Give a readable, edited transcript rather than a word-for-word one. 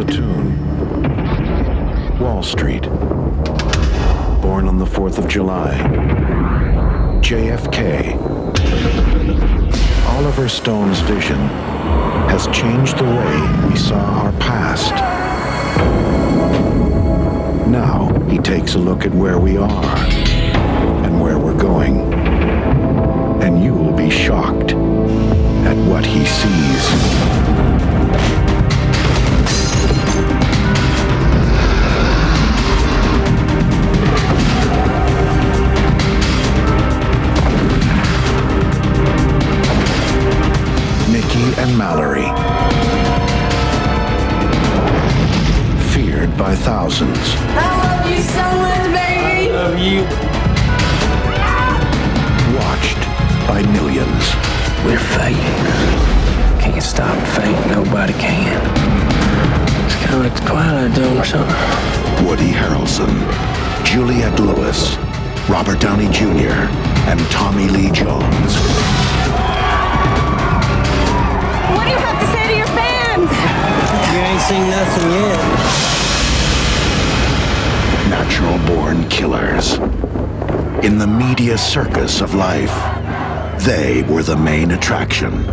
Platoon. Wall Street. Born on the 4th of July. JFK. Oliver Stone's vision has changed the way we saw our past. Now he takes a look at where we are and where we're going. And you will be shocked at what he sees. And Mallory. Feared by thousands. I love you so much, baby! I love you. Watched by millions. We're fading. Can't stop fate, nobody can. It's kind of like the Twilight Zone or something. Woody Harrelson, Juliette Lewis, Robert Downey Jr., and Tommy Lee Jones. What do you have to say to your fans? You ain't seen nothing yet. Natural-born killers. In the media circus of life, they were the main attraction.